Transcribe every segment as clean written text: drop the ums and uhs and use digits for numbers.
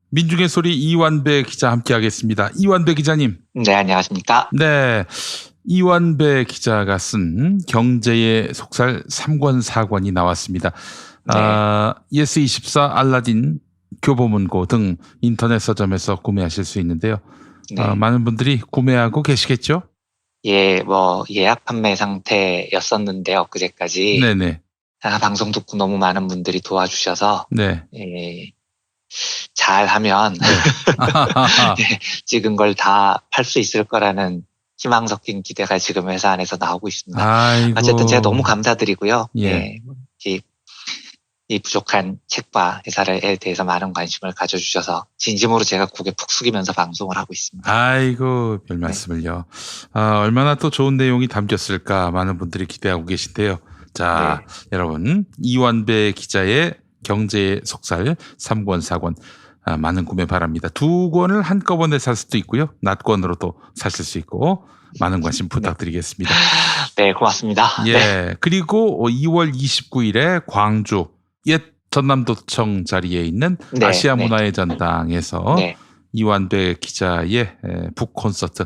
민중의 소리 이완배 기자 함께하겠습니다. 이완배 기자님. 네, 안녕하십니까. 네, 이완배 기자가 쓴 경제의 속살 3권 4권이 나왔습니다. 네. 예스24, 알라딘, 교보문고 등 인터넷 서점에서 구매하실 수 있는데요. 네. 많은 분들이 구매하고 계시겠죠? 예, 예약 판매 상태였었는데요, 그제까지. 네네. 방송 듣고 너무 많은 분들이 도와주셔서, 네. 잘하면, 네. 찍은 걸 다 팔 수 있을 거라는 희망 섞인 기대가 지금 회사 안에서 나오고 있습니다. 아이고. 어쨌든 제가 너무 감사드리고요. 예. 이 부족한 책과 회사에 대해서 많은 관심을 가져주셔서 진심으로 제가 고개 푹 숙이면서 방송을 하고 있습니다. 아이고, 별 말씀을요. 얼마나 또 좋은 내용이 담겼을까 많은 분들이 기대하고 계신데요. 자, 네. 여러분, 이완배 기자의 경제의 속살 3권 4권 많은 구매 바랍니다. 2권을 한꺼번에 살 수도 있고요. 낫권으로도 사실 수 있고 많은 관심 부탁드리겠습니다. 네, 고맙습니다. 예. 네. 그리고 2월 29일에 광주 옛 전남도청 자리에 있는 네, 아시아 네. 문화의 전당에서 네. 이완배 기자의 북 콘서트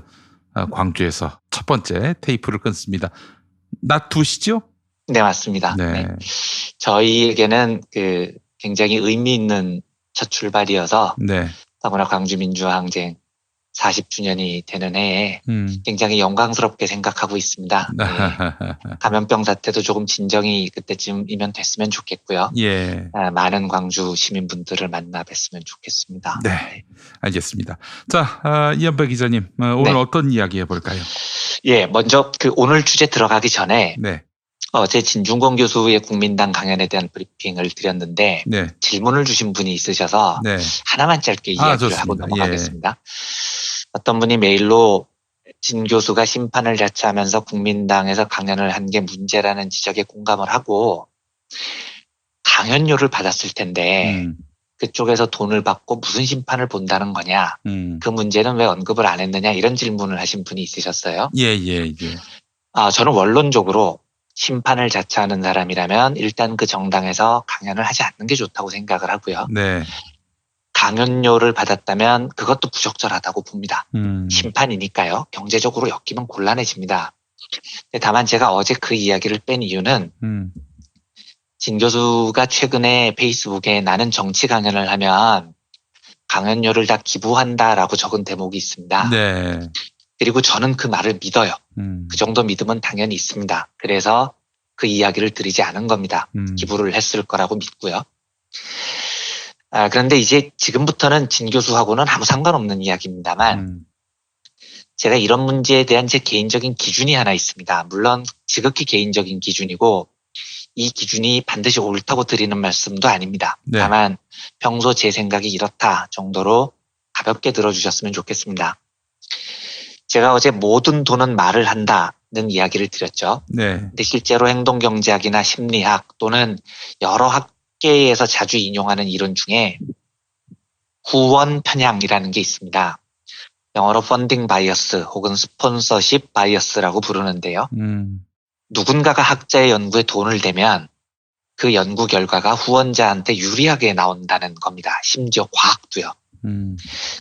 광주에서 첫 번째 테이프를 끊습니다. 낮 2시죠? 네, 맞습니다. 네. 네. 저희에게는 굉장히 의미 있는 첫 출발이어서 네. 더구나 광주 민주항쟁 40주년이 되는 해에 굉장히 영광스럽게 생각하고 있습니다. 네. 감염병 사태도 조금 진정이 그때쯤이면 됐으면 좋겠고요. 예. 많은 광주 시민분들을 만나 뵀으면 좋겠습니다. 네, 알겠습니다. 자, 이완배 기자님, 오늘 네. 어떤 이야기 해볼까요? 예, 먼저 오늘 주제 들어가기 전에 네. 어제 진중권 교수의 국민당 강연에 대한 브리핑을 드렸는데 네. 질문을 주신 분이 있으셔서 네. 하나만 짧게 이야기를 하고 좋습니다. 넘어가겠습니다. 어떤 분이 메일로 진 교수가 심판을 자처하면서 국민당에서 강연을 한 게 문제라는 지적에 공감을 하고 강연료를 받았을 텐데 그쪽에서 돈을 받고 무슨 심판을 본다는 거냐, 그 문제는 왜 언급을 안 했느냐, 이런 질문을 하신 분이 있으셨어요. 예. 저는 원론적으로 심판을 자처하는 사람이라면 일단 그 정당에서 강연을 하지 않는 게 좋다고 생각을 하고요. 네. 강연료를 받았다면 그것도 부적절하다고 봅니다. 심판이니까요. 경제적으로 엮이면 곤란해집니다. 다만 제가 어제 그 이야기를 뺀 이유는 진 교수가 최근에 페이스북에 나는 정치 강연을 하면 강연료를 다 기부한다라고 적은 대목이 있습니다. 네. 그리고 저는 그 말을 믿어요. 그 정도 믿음은 당연히 있습니다. 그래서 그 이야기를 드리지 않은 겁니다. 기부를 했을 거라고 믿고요. 그런데 이제 지금부터는 진 교수하고는 아무 상관없는 이야기입니다만 제가 이런 문제에 대한 제 개인적인 기준이 하나 있습니다. 물론 지극히 개인적인 기준이고 이 기준이 반드시 옳다고 드리는 말씀도 아닙니다. 네. 다만 평소 제 생각이 이렇다 정도로 가볍게 들어주셨으면 좋겠습니다. 제가 어제 모든 돈은 말을 한다는 이야기를 드렸죠. 네. 근데 실제로 행동경제학이나 심리학 또는 여러 학계에서 자주 인용하는 이론 중에 후원 편향이라는 게 있습니다. 영어로 펀딩 바이어스 혹은 스폰서십 바이어스라고 부르는데요. 누군가가 학자의 연구에 돈을 대면 그 연구 결과가 후원자한테 유리하게 나온다는 겁니다. 심지어 과학도요.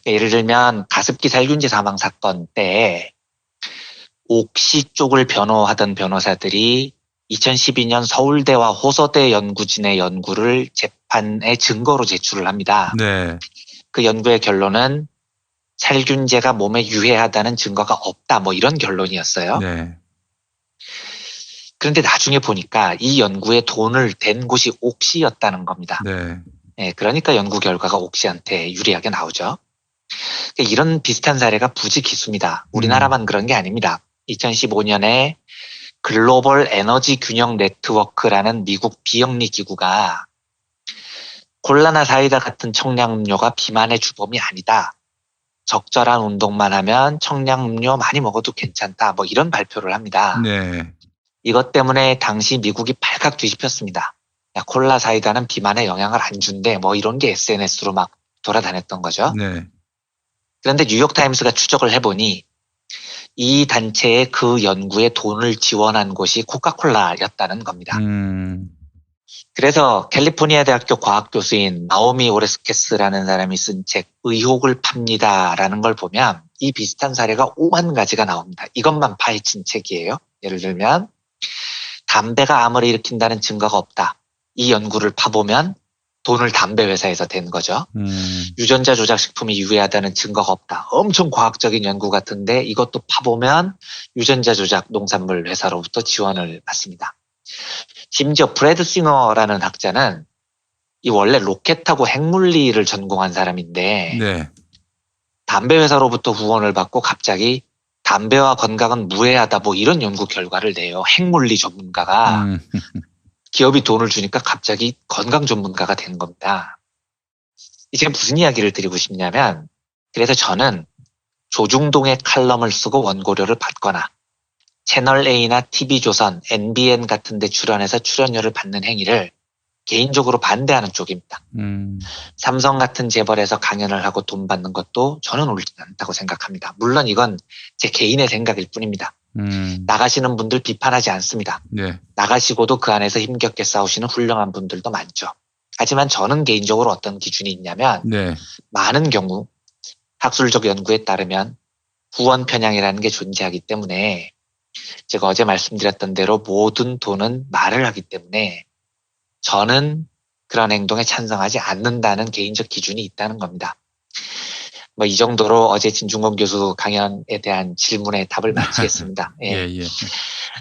예를 들면 가습기 살균제 사망 사건 때 옥시 쪽을 변호하던 변호사들이 2012년 서울대와 호서대 연구진의 연구를 재판의 증거로 제출을 합니다. 네. 그 연구의 결론은 살균제가 몸에 유해하다는 증거가 없다, 이런 결론이었어요. 네. 그런데 나중에 보니까 이 연구에 돈을 댄 곳이 옥시였다는 겁니다. 네. 네, 그러니까 연구 결과가 옥시한테 유리하게 나오죠. 이런 비슷한 사례가 부지기수입니다. 우리나라만 그런 게 아닙니다. 2015년에 글로벌 에너지 균형 네트워크라는 미국 비영리 기구가 콜라나 사이다 같은 청량음료가 비만의 주범이 아니다. 적절한 운동만 하면 청량음료 많이 먹어도 괜찮다. 이런 발표를 합니다. 네. 이것 때문에 당시 미국이 발칵 뒤집혔습니다. 야, 콜라 사이다는 비만에 영향을 안 준대. 이런 게 SNS로 막 돌아다녔던 거죠. 네. 그런데 뉴욕타임스가 추적을 해보니 이 단체의 그 연구에 돈을 지원한 곳이 코카콜라였다는 겁니다. 그래서 캘리포니아 대학교 과학 교수인 나오미 오레스케스라는 사람이 쓴 책 의혹을 팝니다라는 걸 보면 이 비슷한 사례가 오만 가지가 나옵니다. 이것만 파헤친 책이에요. 예를 들면 담배가 암을 일으킨다는 증거가 없다. 이 연구를 파보면 돈을 담배 회사에서 댄 거죠. 유전자 조작 식품이 유해하다는 증거가 없다. 엄청 과학적인 연구 같은데 이것도 파보면 유전자 조작 농산물 회사로부터 지원을 받습니다. 심지어 브래드 싱어라는 학자는 이 원래 로켓하고 핵물리를 전공한 사람인데 네. 담배 회사로부터 후원을 받고 갑자기 담배와 건강은 무해하다 뭐 이런 연구 결과를 내요. 핵물리 전문가가 기업이 돈을 주니까 갑자기 건강 전문가가 된 겁니다. 이제 무슨 이야기를 드리고 싶냐면 그래서 저는 조중동의 칼럼을 쓰고 원고료를 받거나 채널A나 TV조선, NBN 같은 데 출연해서 출연료를 받는 행위를 개인적으로 반대하는 쪽입니다. 삼성 같은 재벌에서 강연을 하고 돈 받는 것도 저는 옳지 않다고 생각합니다. 물론 이건 제 개인의 생각일 뿐입니다. 나가시는 분들 비판하지 않습니다. 네. 나가시고도 그 안에서 힘겹게 싸우시는 훌륭한 분들도 많죠. 하지만 저는 개인적으로 어떤 기준이 있냐면 네. 많은 경우 학술적 연구에 따르면 후원 편향이라는 게 존재하기 때문에 제가 어제 말씀드렸던 대로 모든 돈은 말을 하기 때문에 저는 그런 행동에 찬성하지 않는다는 개인적 기준이 있다는 겁니다. 뭐 이 정도로 어제 진중권 교수 강연에 대한 질문에 답을 마치겠습니다. 예. 예.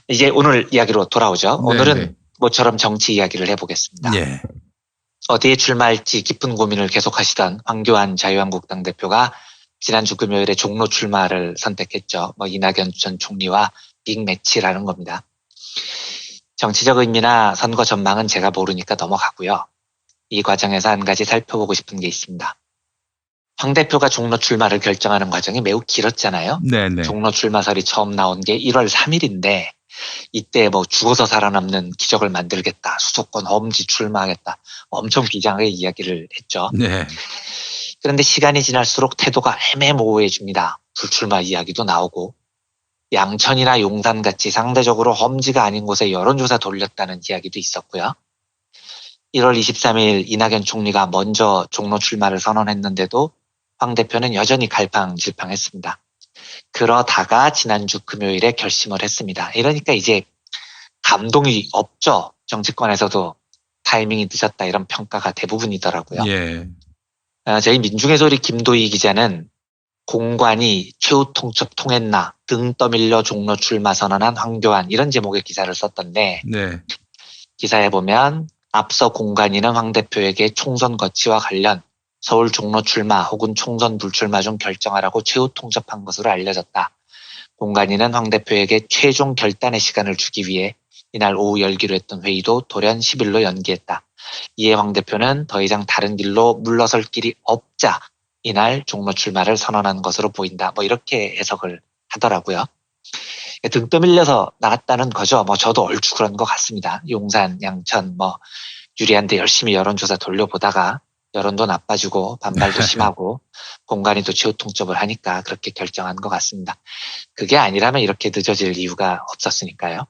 이제 오늘 이야기로 돌아오죠. 네, 오늘은 네. 모처럼 정치 이야기를 해보겠습니다. 예. 어디에 출마할지 깊은 고민을 계속하시던 황교안 자유한국당 대표가 지난주 금요일에 종로 출마를 선택했죠. 뭐 이낙연 전 총리와 빅매치라는 겁니다. 정치적 의미나 선거 전망은 제가 모르니까 넘어가고요. 이 과정에서 한 가지 살펴보고 싶은 게 있습니다. 황 대표가 종로 출마를 결정하는 과정이 매우 길었잖아요. 네네. 종로 출마설이 처음 나온 게 1월 3일인데 이때 뭐 죽어서 살아남는 기적을 만들겠다. 수도권 험지 출마하겠다. 엄청 비장하게 이야기를 했죠. 네. 그런데 시간이 지날수록 태도가 애매모호해집니다. 불출마 이야기도 나오고 양천이나 용산같이 상대적으로 험지가 아닌 곳에 여론조사 돌렸다는 이야기도 있었고요. 1월 23일 이낙연 총리가 먼저 종로 출마를 선언했는데도 황 대표는 여전히 갈팡질팡했습니다. 그러다가 지난주 금요일에 결심을 했습니다. 이러니까 이제 감동이 없죠. 정치권에서도 타이밍이 늦었다 이런 평가가 대부분이더라고요. 예. 저희 민중의 소리 김도희 기자는 공관이 최후 통첩 통했나 등 떠밀려 종로 출마 선언한 황교안 이런 제목의 기사를 썼던데 네. 기사에 보면 앞서 공관위는 황 대표에게 총선 거치와 관련 서울 종로 출마 혹은 총선 불출마 중 결정하라고 최후 통첩한 것으로 알려졌다. 공관위는 황 대표에게 최종 결단의 시간을 주기 위해 이날 오후 열기로 했던 회의도 돌연 10일로 연기했다. 이에 황 대표는 더 이상 다른 길로 물러설 길이 없자 이날 종로 출마를 선언한 것으로 보인다. 뭐 이렇게 해석을 하더라고요. 등 떠밀려서 나갔다는 거죠. 뭐 저도 얼추 그런 것 같습니다. 용산, 양천 뭐 유리한데 열심히 여론조사 돌려보다가 여론도 나빠지고 반발도 심하고 공간이 또 최후 통첩을 하니까 그렇게 결정한 것 같습니다. 그게 아니라면 이렇게 늦어질 이유가 없었으니까요.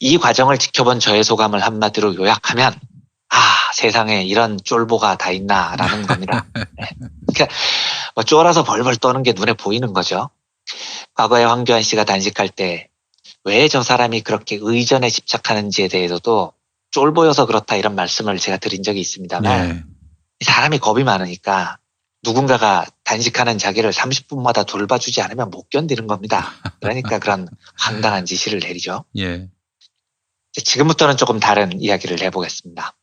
이 과정을 지켜본 저의 소감을 한마디로 요약하면 세상에 이런 쫄보가 다 있나라는 겁니다. 그러니까 뭐 쫄아서 벌벌 떠는 게 눈에 보이는 거죠. 과거에 황교안 씨가 단식할 때 왜 저 사람이 그렇게 의전에 집착하는지에 대해서도 쫄보여서 그렇다 이런 말씀을 제가 드린 적이 있습니다만 예. 사람이 겁이 많으니까 누군가가 단식하는 자기를 30분마다 돌봐주지 않으면 못 견디는 겁니다. 그러니까 그런 황당한 지시를 내리죠. 예. 지금부터는 조금 다른 이야기를 해보겠습니다.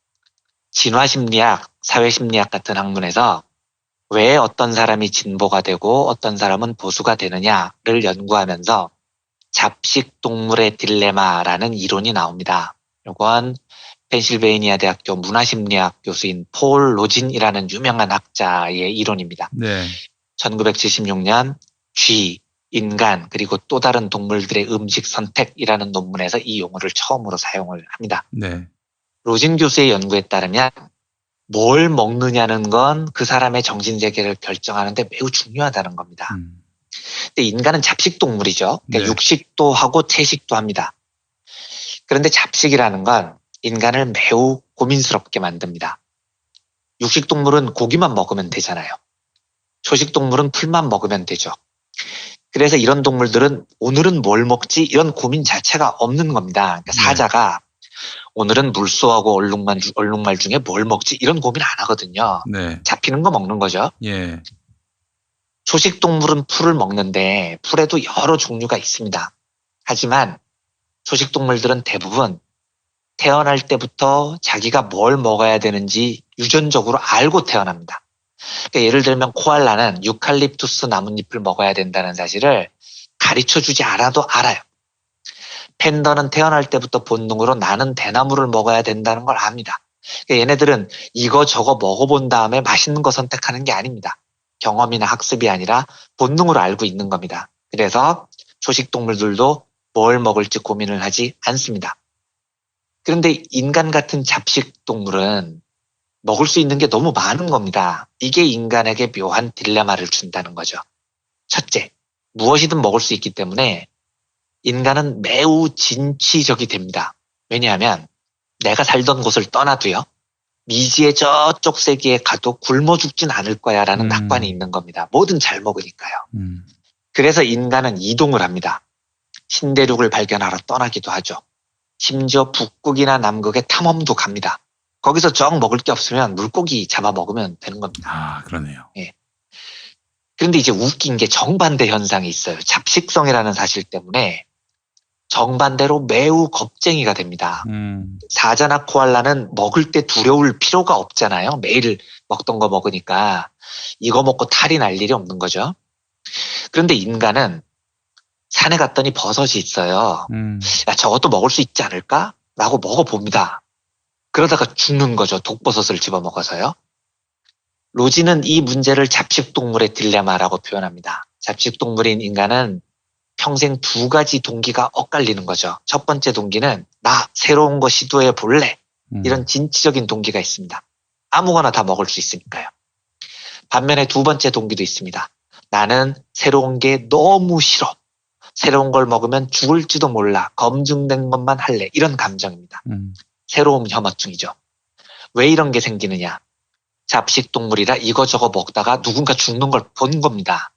진화심리학, 사회심리학 같은 학문에서 왜 어떤 사람이 진보가 되고 어떤 사람은 보수가 되느냐를 연구하면서 잡식 동물의 딜레마라는 이론이 나옵니다. 이건 펜실베이니아 대학교 문화심리학 교수인 폴 로진이라는 유명한 학자의 이론입니다. 네. 1976년 쥐, 인간 그리고 또 다른 동물들의 음식 선택이라는 논문에서 이 용어를 처음으로 사용을 합니다. 네. 로진 교수의 연구에 따르면 뭘 먹느냐는 건 그 사람의 정신세계를 결정하는데 매우 중요하다는 겁니다. 근데 인간은 잡식동물이죠. 그러니까 네. 육식도 하고 채식도 합니다. 그런데 잡식이라는 건 인간을 매우 고민스럽게 만듭니다. 육식동물은 고기만 먹으면 되잖아요. 초식동물은 풀만 먹으면 되죠. 그래서 이런 동물들은 오늘은 뭘 먹지 이런 고민 자체가 없는 겁니다. 그러니까 네. 사자가 오늘은 물소하고 얼룩말 중에 뭘 먹지 이런 고민 안 하거든요. 네. 잡히는 거 먹는 거죠. 예. 초식동물은 풀을 먹는데 풀에도 여러 종류가 있습니다. 하지만 초식동물들은 대부분 태어날 때부터 자기가 뭘 먹어야 되는지 유전적으로 알고 태어납니다. 그러니까 예를 들면 코알라는 유칼립투스 나뭇잎을 먹어야 된다는 사실을 가르쳐주지 않아도 알아요. 팬더는 태어날 때부터 본능으로 나는 대나무를 먹어야 된다는 걸 압니다. 그러니까 얘네들은 이거 저거 먹어본 다음에 맛있는 거 선택하는 게 아닙니다. 경험이나 학습이 아니라 본능으로 알고 있는 겁니다. 그래서 초식동물들도 뭘 먹을지 고민을 하지 않습니다. 그런데 인간 같은 잡식동물은 먹을 수 있는 게 너무 많은 겁니다. 이게 인간에게 묘한 딜레마를 준다는 거죠. 첫째, 무엇이든 먹을 수 있기 때문에 인간은 매우 진취적이 됩니다. 왜냐하면 내가 살던 곳을 떠나도요. 미지의 저쪽 세계에 가도 굶어 죽진 않을 거야 라는 낙관이 있는 겁니다. 뭐든 잘 먹으니까요. 그래서 인간은 이동을 합니다. 신대륙을 발견하러 떠나기도 하죠. 심지어 북극이나 남극에 탐험도 갑니다. 거기서 정 먹을 게 없으면 물고기 잡아 먹으면 되는 겁니다. 아, 그러네요. 예. 그런데 이제 웃긴 게 정반대 현상이 있어요. 잡식성이라는 사실 때문에 정반대로 매우 겁쟁이가 됩니다. 사자나 코알라는 먹을 때 두려울 필요가 없잖아요. 매일 먹던 거 먹으니까 이거 먹고 탈이 날 일이 없는 거죠. 그런데 인간은 산에 갔더니 버섯이 있어요. 야, 저것도 먹을 수 있지 않을까? 라고 먹어봅니다. 그러다가 죽는 거죠. 독버섯을 집어먹어서요. 로지는 이 문제를 잡식동물의 딜레마라고 표현합니다. 잡식동물인 인간은 평생 두 가지 동기가 엇갈리는 거죠. 첫 번째 동기는 나 새로운 거 시도해 볼래. 이런 진취적인 동기가 있습니다. 아무거나 다 먹을 수 있으니까요. 반면에 두 번째 동기도 있습니다. 나는 새로운 게 너무 싫어. 새로운 걸 먹으면 죽을지도 몰라. 검증된 것만 할래. 이런 감정입니다. 새로움 혐오증이죠. 왜 이런 게 생기느냐. 잡식동물이라 이거저거 먹다가 누군가 죽는 걸 본 겁니다.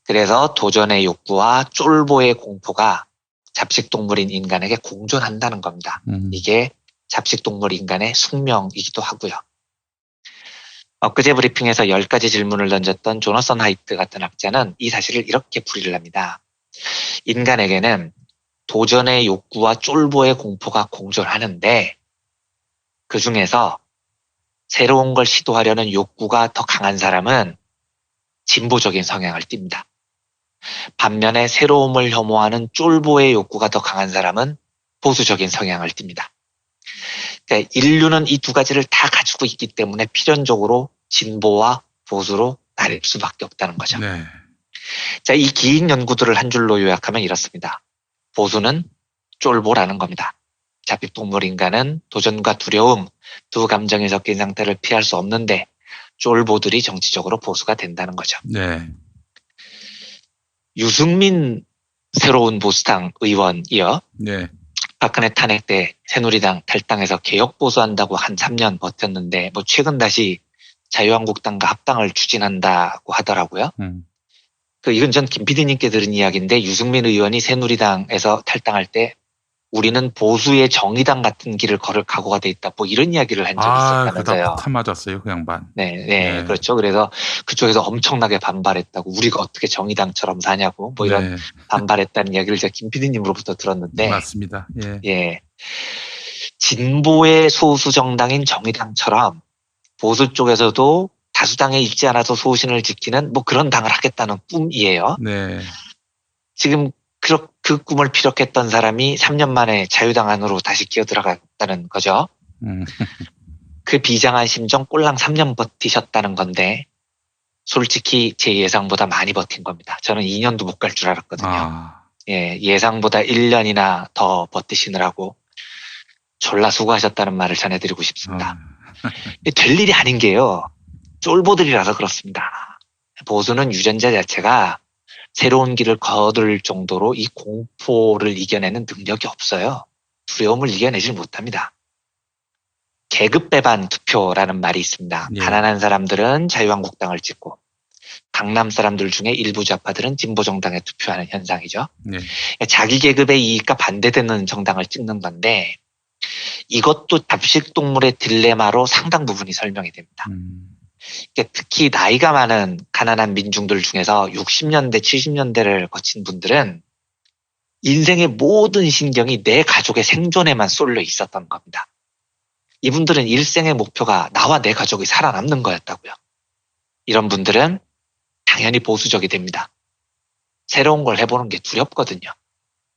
그래서 도전의 욕구와 쫄보의 공포가 잡식동물인 인간에게 공존한다는 겁니다. 이게 잡식동물 인간의 숙명이기도 하고요. 엊그제 브리핑에서 10가지 질문을 던졌던 조너선 하이트 같은 학자는 이 사실을 이렇게 풀이를 합니다. 인간에게는 도전의 욕구와 쫄보의 공포가 공존하는데 그 중에서 새로운 걸 시도하려는 욕구가 더 강한 사람은 진보적인 성향을 띱니다. 반면에 새로움을 혐오하는 쫄보의 욕구가 더 강한 사람은 보수적인 성향을 띱니다. 그러니까 인류는 이 두 가지를 다 가지고 있기 때문에 필연적으로 진보와 보수로 나뉠 수밖에 없다는 거죠. 네. 자, 이 긴 연구들을 한 줄로 요약하면 이렇습니다. 보수는 쫄보라는 겁니다. 잡식동물 인간은 도전과 두려움, 두 감정이 섞인 상태를 피할 수 없는데 쫄보들이 정치적으로 보수가 된다는 거죠. 네. 유승민 새로운 보수당 의원이요. 네. 박근혜 탄핵 때 새누리당 탈당해서 개혁 보수한다고 한 3년 버텼는데 뭐 최근 다시 자유한국당과 합당을 추진한다고 하더라고요. 이건 전 김 PD님께 들은 이야기인데 유승민 의원이 새누리당에서 탈당할 때 우리는 보수의 정의당 같은 길을 걸을 각오가 돼 있다. 뭐 이런 이야기를 한 적이 있었다면서요. 그다 맞았어요, 그 양반. 네, 그렇죠. 그래서 그쪽에서 엄청나게 반발했다고 우리가 어떻게 정의당처럼 사냐고 뭐 이런 반발했다는 이야기를 제가 김 PD님으로부터 들었는데 맞습니다. 예. 진보의 소수 정당인 정의당처럼 보수 쪽에서도 다수당에 있지 않아서 소신을 지키는 뭐 그런 당을 하겠다는 꿈이에요. 네. 지금 그 꿈을 피력했던 사람이 3년 만에 자유당 안으로 다시 기어들어갔다는 거죠. 그 비장한 심정 꼴랑 3년 버티셨다는 건데 솔직히 제 예상보다 많이 버틴 겁니다. 저는 2년도 못 갈 줄 알았거든요. 예상보다 1년이나 더 버티시느라고 졸라 수고하셨다는 말을 전해드리고 싶습니다. 될 일이 아닌 게요. 쫄보들이라서 그렇습니다. 보수는 유전자 자체가 새로운 길을 거둘 정도로 이 공포를 이겨내는 능력이 없어요. 두려움을 이겨내질 못합니다. 계급 배반 투표라는 말이 있습니다. 예. 가난한 사람들은 자유한국당을 찍고 강남 사람들 중에 일부 좌파들은 진보정당에 투표하는 현상이죠. 네. 자기 계급의 이익과 반대되는 정당을 찍는 건데 이것도 잡식동물의 딜레마로 상당 부분이 설명이 됩니다. 특히 나이가 많은 가난한 민중들 중에서 60년대, 70년대를 거친 분들은 인생의 모든 신경이 내 가족의 생존에만 쏠려 있었던 겁니다. 이분들은 일생의 목표가 나와 내 가족이 살아남는 거였다고요. 이런 분들은 당연히 보수적이 됩니다. 새로운 걸 해보는 게 두렵거든요.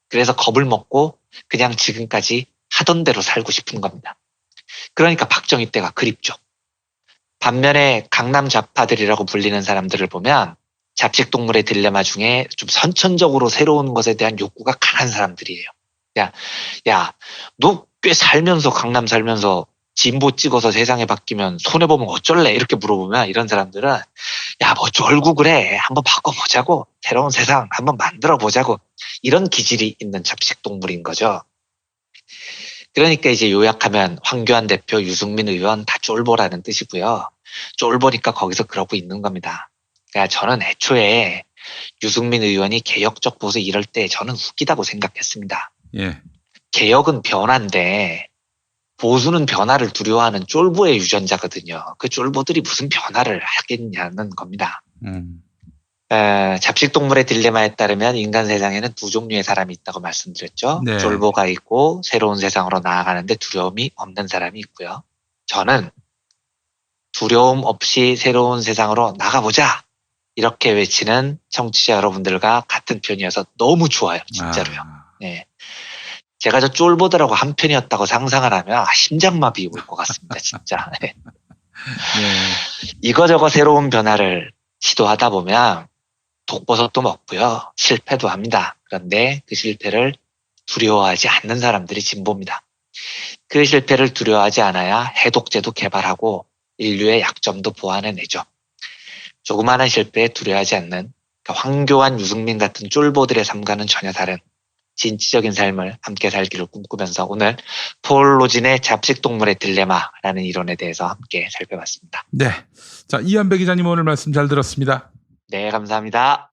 그래서 겁을 먹고 그냥 지금까지 하던 대로 살고 싶은 겁니다. 그러니까 박정희 때가 그립죠. 반면에 강남 좌파들이라고 불리는 사람들을 보면 잡식동물의 딜레마 중에 좀 선천적으로 새로운 것에 대한 욕구가 강한 사람들이에요. 야, 너 꽤 살면서 강남 살면서 진보 찍어서 세상에 바뀌면 손해보면 어쩔래? 이렇게 물어보면 이런 사람들은 야, 뭐 쫄고 그래. 한번 바꿔보자고. 새로운 세상 한번 만들어보자고. 이런 기질이 있는 잡식동물인 거죠. 그러니까 이제 요약하면 황교안 대표, 유승민 의원 다 쫄보라는 뜻이고요. 쫄보니까 거기서 그러고 있는 겁니다. 그러니까 저는 애초에 유승민 의원이 개혁적 보수 이럴 때 저는 웃기다고 생각했습니다. 예. 개혁은 변화인데 보수는 변화를 두려워하는 쫄보의 유전자거든요. 그 쫄보들이 무슨 변화를 하겠냐는 겁니다. 잡식동물의 딜레마에 따르면 인간 세상에는 두 종류의 사람이 있다고 말씀드렸죠. 네. 쫄보가 있고 새로운 세상으로 나아가는데 두려움이 없는 사람이 있고요. 저는 두려움 없이 새로운 세상으로 나가보자 이렇게 외치는 청취자 여러분들과 같은 편이어서 너무 좋아요. 진짜로요. 네. 제가 저 쫄보들하고 한 편이었다고 상상을 하면 심장마비 올 것 같습니다. 진짜. 네. 이거저거 새로운 변화를 시도하다 보면 독버섯도 먹고요. 실패도 합니다. 그런데 그 실패를 두려워하지 않는 사람들이 진보입니다. 그 실패를 두려워하지 않아야 해독제도 개발하고 인류의 약점도 보완해내죠. 조그마한 실패에 두려워하지 않는 황교안, 유승민 같은 쫄보들의 삶과는 전혀 다른 진취적인 삶을 함께 살기를 꿈꾸면서 오늘 폴 로진의 잡식동물의 딜레마라는 이론에 대해서 함께 살펴봤습니다. 네. 자, 이한배 기자님 오늘 말씀 잘 들었습니다. 네, 감사합니다.